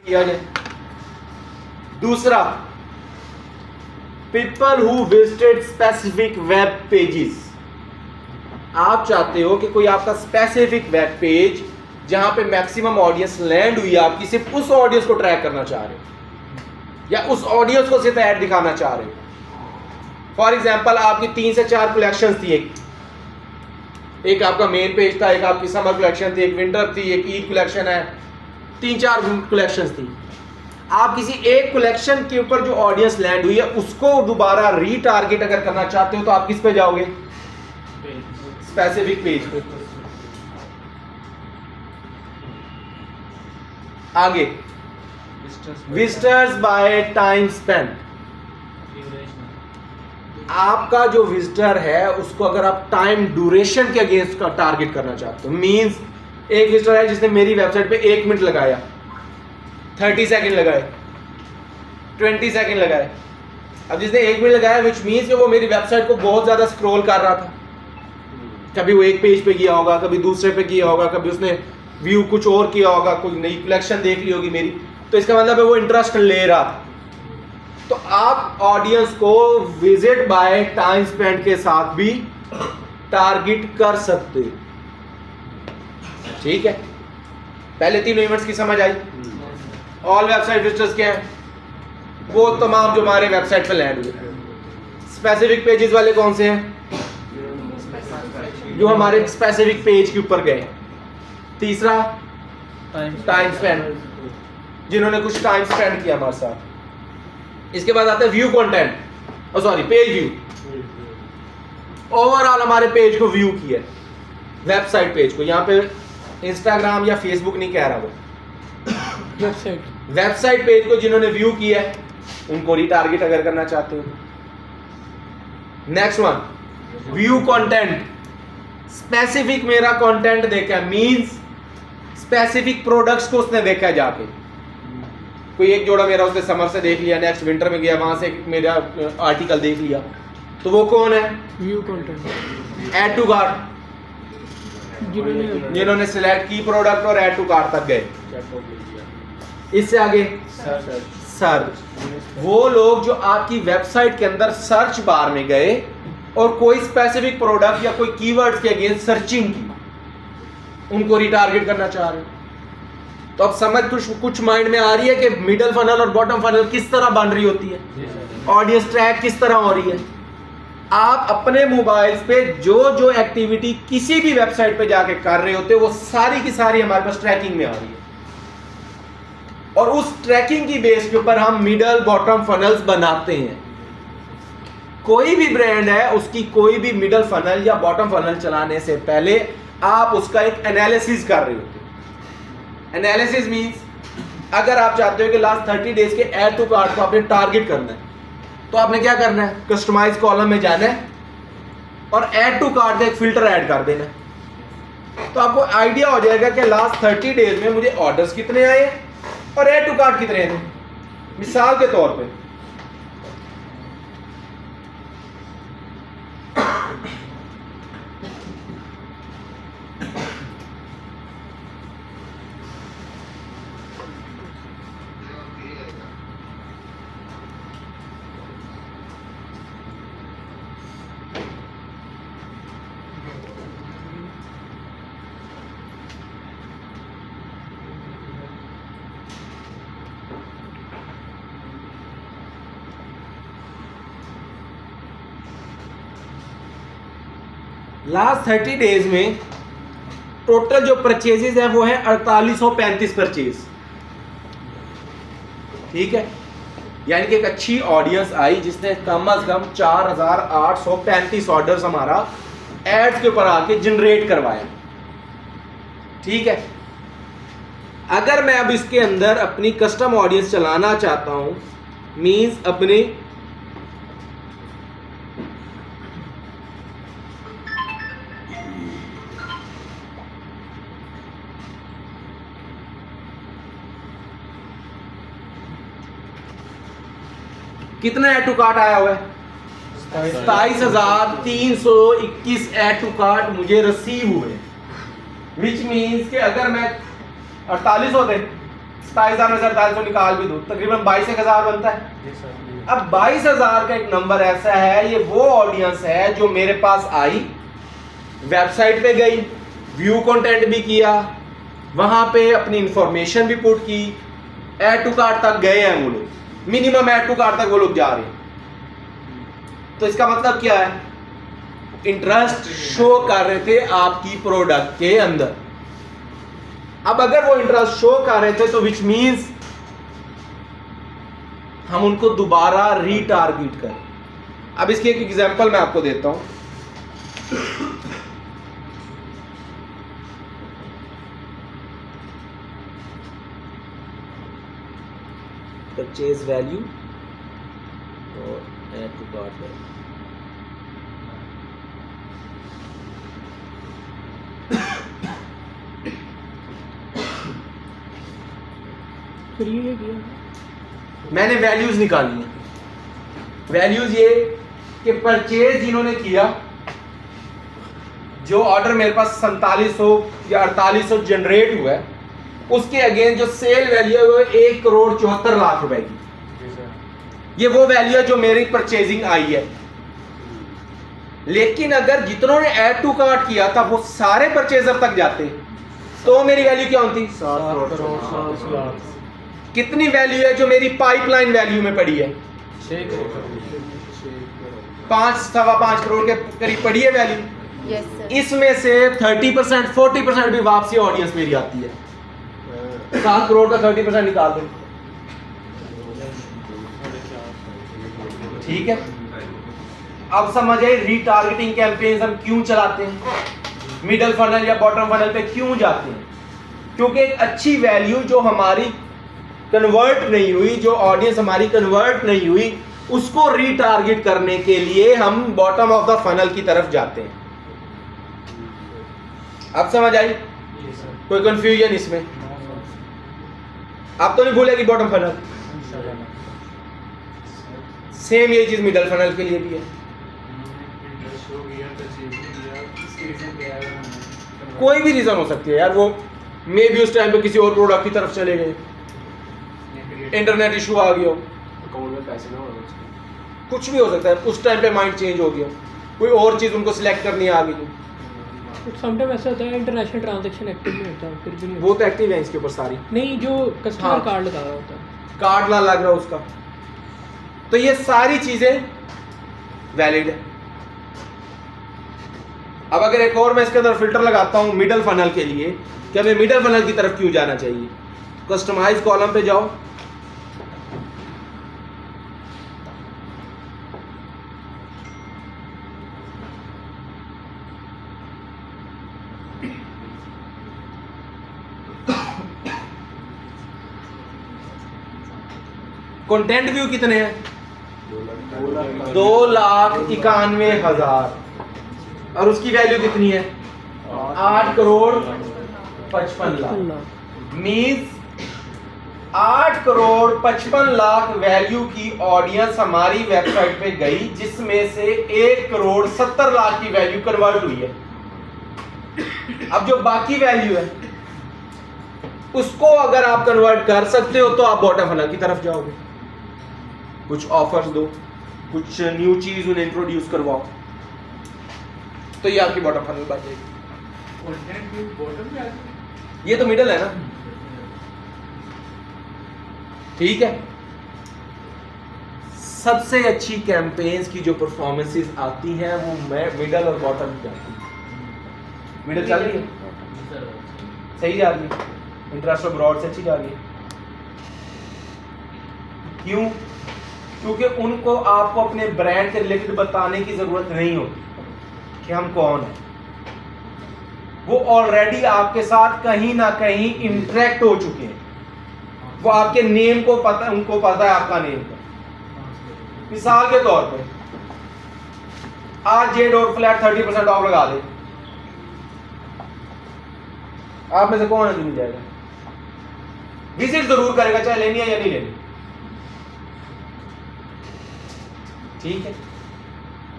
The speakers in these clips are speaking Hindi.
किया जाए। दूसरा, people who visited specific web pages. आप चाहते हो कि कोई आपका स्पेसिफिक वेब पेज जहां पे मैक्सिमम ऑडियंस लैंड हुई है, आपकी सिर्फ उस ऑडियंस को ट्रैक करना चाह रहे हो या उस ऑडियंस को सिर्फ ऐड दिखाना चाह रहे हो। फॉर एग्जांपल, आपकी 3 से 4 कलेक्शंस थी, एक आपका मेन पेज था, एक आपकी समर कलेक्शन थी, एक विंटर थी, एक ईद कलेक्शन है, 3-4 कलेक्शंस थी। आप किसी एक कलेक्शन के ऊपर जो ऑडियंस लैंड हुई है उसको दोबारा रीटारगेट अगर करना चाहते हो तो आप किस पे जाओगे? स्पेसिफिक पेज पे। आगे, विजिटर्स बाय टाइम स्पेंड। आपका जो विजिटर है उसको अगर आप टाइम ड्यूरेशन के अगेंस्ट का टारगेट करना चाहते हो, मींस एक विजिटर है जिसने मेरी वेबसाइट पे 1 मिनट लगाया, 30 सेकंड लगाए, 20 सेकंड लगाए। अब जिसने 1 मिनट लगाया विच मींस कि वो मेरी वेबसाइट को बहुत ज्यादा स्क्रॉल कर रहा था। कभी वो एक पेज पे किया होगा, कभी दूसरे पे किया होगा, कभी उसने व्यू कुछ और किया होगा, कोई नई कलेक्शन देख ली होगी मेरी, तो इसका मतलब है वो इंटरेस्ट ले रहा था। तो आप ऑडियंस को विजिट बाय टाइम स्पेंड के साथ भी टारगेट कर सकते हो। ठीक है, पहले 3 इवेंट्स की समझ आई। ऑल वेबसाइट विजिटर्स क्या है? वो तमाम जो हमारे वेबसाइट पे लैंड हुए। स्पेसिफिक पेजेस वाले कौन से हैं? जो हमारे स्पेसिफिक पेज के ऊपर गए। तीसरा, टाइम स्पेंड, जिन्होंने कुछ टाइम स्पेंड किया हमारे साथ। इसके बाद आता है view content, sorry page view. Overall हमारे पेज को व्यू किया, वेबसाइट पेज को। यहाँ पे इंस्टाग्राम या फेसबुक नहीं कह रहा, वो वेबसाइट पेज को जिन्होंने व्यू किया है उनको रीटारगेट अगर करना चाहते हो। Next one, view content. Specific मेरा कंटेंट देखा, मींस स्पेसिफिक प्रोडक्ट्स को उसने देखा जाके। कोई एक जोड़ा मेरा उसने समर से देख लिया, नेक्स्ट विंटर में गया, वहां से मेरा आर्टिकल देख लिया, तो वो कौन है? View content. Add to cart, जिन्होंने सिलेक्ट की प्रोडक्ट और ऐड टू कार्ट तक गए। इससे आगे सर्च, वो लोग जो आपकी वेबसाइट के अंदर सर्च बार में गए और कोई स्पेसिफिक प्रोडक्ट या कोई कीवर्ड्स के अगेंस्ट सर्चिंग की, उनको रिटारगेट करना चाह रहे हो। तो अब समझ कुछ माइंड में आ रही है कि मिडल फनल और बॉटम फनल किस तरह बन रही होती है, ऑडियंस ट्रैक किस तरह हो रही है। आप अपने मोबाइल्स पे जो जो एक्टिविटी किसी भी वेबसाइट पे जाके कर रहे होते हो वो सारी की सारी हमारे पास ट्रैकिंग में आ रही है, और उस ट्रैकिंग की बेस के ऊपर हम मिडल बॉटम फनल्स बनाते हैं। कोई भी ब्रांड है, उसकी कोई भी मिडल फनल या बॉटम फनल चलाने से पहले आप उसका एक एनालिसिस कर रहे होते हो। एनालिसिस मींस अगर आप चाहते हो कि लास्ट 30 डेज के ऐड टू कार्ट को आपने टारगेट करना है, तो आपने क्या करना है? कस्टमाइज कॉलम में जाना है और ऐड टू कार्ट का एक फिल्टर ऐड कर देना है। तो आपको आइडिया हो जाएगा कि लास्ट 30 डेज में मुझे ऑर्डर्स कितने आए और ऐड टू कार्ट कितने थे। मिसाल के तौर पे लास्ट 30 डेज में टोटल जो परचेजेस है वो है 4835 परचेज। ठीक है, यानी कि एक अच्छी ऑडियंस आई जिसने कम से कम 4835 ऑर्डर्स हमारा एड्स के ऊपर आके जनरेट करवाया। ठीक है, अगर मैं अब इसके अंदर अपनी कस्टम ऑडियंस चलाना चाहता हूं, मींस अपनी कितना ऐड टू कार्ट आया हुआ है? 27,321 ऐड टू कार्ट मुझे रिसीव हुए, विच मीन्स कि अगर मैं 48 होते 27,000 में से 4800 निकाल भी दो, तकरीबन 22,000 बनता है। अब 22,000 का एक नंबर ऐसा है, ये वो ऑडियंस है जो मेरे पास आई, वेबसाइट पे गई, व्यू कंटेंट भी किया, वहां पे अपनी इंफॉर्मेशन भी पुट की, ऐड टू कार्ट तक गए हैं वो लोग, मिनिमम ऐड टू कार्ट तक वो लोग जा रहे हैं। तो इसका मतलब क्या है? इंटरेस्ट शो कर रहे थे आपकी प्रोडक्ट के अंदर। अब अगर वो इंटरेस्ट शो कर रहे थे तो विच मींस हम उनको दोबारा रीटारगेट करें। अब इसकी एक एग्जांपल मैं आपको देता हूं। परचेज वैल्यू और ऐड टू कार्ट वैल्यू। फिर ये किया मैंने वैल्यूज निकाली हैं। वैल्यूज ये कि परचेज जिन्होंने किया, जो ऑर्डर मेरे पास 4700 या 4800 जनरेट हुआ है, उसके अगेंस्ट जो सेल वैल्यू है वो 1,74,00,000 रुपए की। ये वो वैल्यू है जो मेरी परचेजिंग आई है। लेकिन अगर जितनों ने ऐड टू कार्ट किया था वो सारे परचेजर तक जाते तो मेरी वैल्यू क्या होती? 7 करोड़। कितनी वैल्यू है जो मेरी पाइपलाइन वैल्यू में पड़ी है? 5.5 करोड़ के करीब पड़ी है वैल्यू। Yes sir. इसमें से 30% 40% भी वापसी ऑडियंस मेरी आती है। 7 करोड़ का 30% निकाल दो, ठीक है। अब समझे रीटारगेटिंग कैंपेन्स हम क्यों चलाते हैं, मिडल फनल या बॉटम फनल पे क्यों जाते हैं? क्योंकि एक अच्छी वैल्यू जो हमारी कन्वर्ट नहीं हुई, जो ऑडियंस हमारी कन्वर्ट नहीं हुई, उसको रीटारगेट करने के लिए हम बॉटम ऑफ द फनल की तरफ जाते हैं। अब समझ आई? कोई कंफ्यूजन इसमें? आप तो नहीं भूलेगी बॉटम फनल? सेम यही चीज मिडल फनल के लिए भी है। कोई भी रीजन हो सकती है यार, वो मे भी उस टाइम पे किसी और प्रोडक्ट की तरफ चले गए, इंटरनेट इशू आ गया, अकाउंट में पैसे ना हो, कुछ भी हो सकता है। उस टाइम पे माइंड चेंज हो गया, कोई और चीज उनको सिलेक्ट करनी आ गई। समटाइम ऐसा होता है इंटरनेशनल ट्रांजैक्शन एक्टिव नहीं होता, फिर भी नहीं वो तो एक्टिव है इसके ऊपर सारी, नहीं जो कस्टमर हाँ। कार्ड लगा रहा होता है, कार्ड ना लग रहा उसका। तो ये सारी चीजें वैलिड है। अब अगर एक और मैं इसके अंदर फिल्टर लगाता हूं मिडल फनल के लिए, कि हमें मिडल फनल की तरफ क्यों जाना चाहिए, कस्टमाइज कॉलम पे जाओ, कंटेंट व्यू कितने हैं? 2,91,000 और उसकी वैल्यू कितनी है? 8,55,00,000। मींस 8,55,00,000 वैल्यू की ऑडियंस हमारी वेबसाइट पे गई, जिसमें से 1,70,00,000 की वैल्यू कन्वर्ट हुई है। अब जो बाकी वैल्यू है उसको अगर आप कन्वर्ट कर सकते हो तो आप बॉटम फनल की तरफ जाओगे, कुछ ऑफर्स दो, कुछ न्यू चीज उन्हें इंट्रोड्यूस करवाओ, तो ये आपकी बॉटम फनल बन जाएगी। ये तो मिडल है ना, ठीक है। सबसे अच्छी कैंपेन्स की जो परफॉर्मेंसेस आती हैं वो मैं मिडल और बॉटम की आती है। मिडल चल रही है, सही जा रही है, इंटरेस्ट और ब्रॉड से अच्छी जा रही है। क्यों? क्योंकि उनको आपको अपने ब्रांड के रिलेटेड बताने की जरूरत नहीं होती कि हम कौन हैं। वो ऑलरेडी आपके साथ कहीं ना कहीं इंटरेक्ट हो चुके हैं, वो आपके नेम को पता, उनको पता है आपका नेम का। मिसाल के तौर पे आज जे डोर फ्लैट 30% ऑफ लगा दे, आप में से कौन है जो मिल जाएगा? विजिट जरूर करेगा, चाहे लेनी है या नहीं लेनी, ठीक है।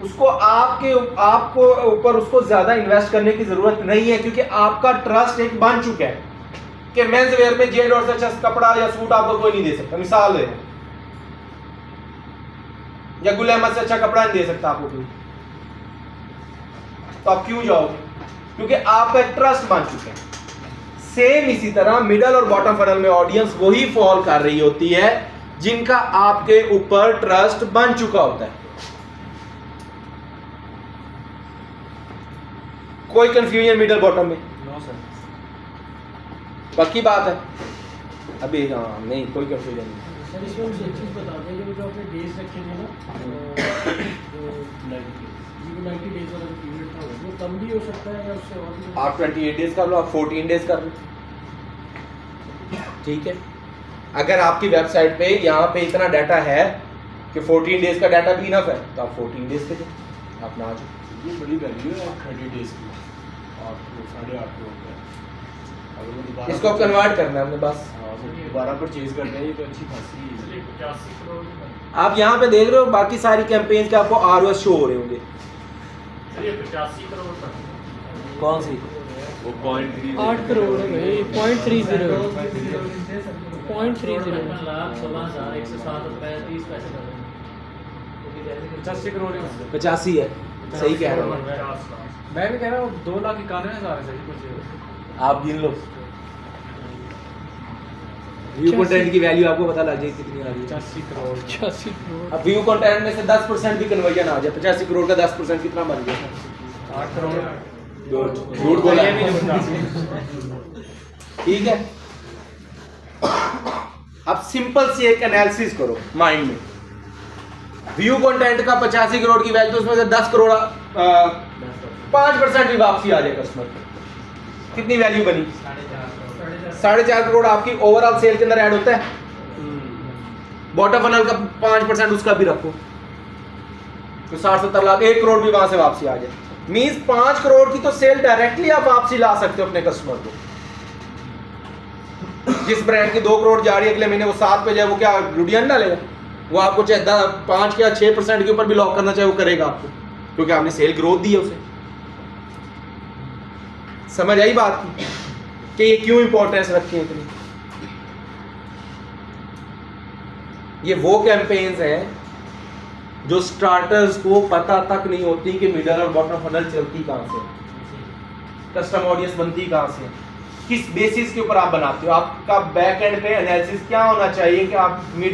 उसको आपको ऊपर उसको ज्यादा इन्वेस्ट करने की जरूरत नहीं है, क्योंकि आपका ट्रस्ट एक बन चुका है। कि मेंस वेयर में जेड और से अच्छा कपड़ा या सूट आपको कोई नहीं दे सकता, मिसाल है, या गुल अहमद से अच्छा कपड़ा नहीं दे सकता आपको कोई, तो आप क्यों जाओगे? क्योंकि आपका ट्रस्ट बन चुके हैं। सेम इसी तरह मिडल और बॉटम फनल में ऑडियंस वही फॉल कर रही होती है जिनका आपके ऊपर ट्रस्ट बन चुका होता है। कोई कंफ्यूजन मिडल बॉटम में? No sir. पक्की बात है अभी? हाँ, नहीं कोई कंफ्यूजन नहीं। सर इसमें मुझे एक चीज़ बता दें कि जो आपने डेज रखे थे ना, जो 90 डेज वाला पीरियड था वो कम भी हो सकता है या उससे और भी? आप 28 डेज कर लो, आप 14 डेज कर लो, ठीक है। अगर आपकी वेबसाइट पे यहाँ पे इतना डाटा है कि 14 डेज का डाटा भी इनफ है तो आप 14 डेज पे दो, आप ना आ जाओ। ये बड़ी वैल्यू है 30 डेज की, 8.5 करोड़ का। अगर वो दोबारा इसको कन्वर्ट करना है हमने बस। दोबारा परचेज करते हैं ये तो अच्छी खासी 85 करोड़। आप यहाँ पे देख रहे हो बाकी सारी कैंपेन के आपको ROS शो हो रहे होंगे। सर ये 85 करोड़ का कौन सी? वो 0.3 8 करोड़ है भाई, 0.30 85 करोड़ ही होंगे। 85 है, सही कह रहे हो। 50 लाख। मैं भी कह रहा हूँ 2,91,000 है सही कुछ। आप गिन लो, व्यू कंटेंट की वैल्यू आपको पता लग जाएगी कितनी आ रही है। 85 करोड़ 86 करोड़। अब व्यू कंटेंट में से 10% भी कन्वर्जन आ जाए, 85 करोड़ का 10% कितना बन गया? 8 करोड़। झूठ बोला है। ठीक है, अब सिंपल सी एक एनालिसिस करो माइंड में। व्यू कंटेंट का 85 करोड़ की वैल्यू, उसमें से 10 करोड़ 5% भी वापसी आ जाए कस्टमर को, कितनी वैल्यू बनी? 4.5 करोड़ आपकी ओवरऑल सेल के अंदर ऐड होता है। बॉटम फनल का 5% उसका भी रखो तो 60-70 लाख, 1 करोड़ भी वहां से वापसी आ जाए। मींस 5 करोड़ की तो सेल डायरेक्टली आप वापसी ला सकते हो अपने कस्टमर को। जिस ब्रांड की 2 करोड़ जा रही है अगले महीने वो 7 पे जाए, वो क्या लुडियन डालेगा? वो आपको चाहे 5 या 6% के ऊपर भी लॉक करना चाहे वो करेगा आपको, क्योंकि आपने सेल ग्रोथ दी है उसे। समझ आई बात की कि ये क्यों इंपॉर्टेंस रखी है इतनी? ये वो कैंपेन्स हैं जो स्टार्टर्स को पता तक नहीं होती कि मिडल और बॉटम फनल चलती कहां से, कस्टम ऑडियंस बनती कहां से, किस बेसिस के ऊपर आप बनाते हो। आपका बैक एंड पे एनालिसिस क्या होना चाहिए कि आप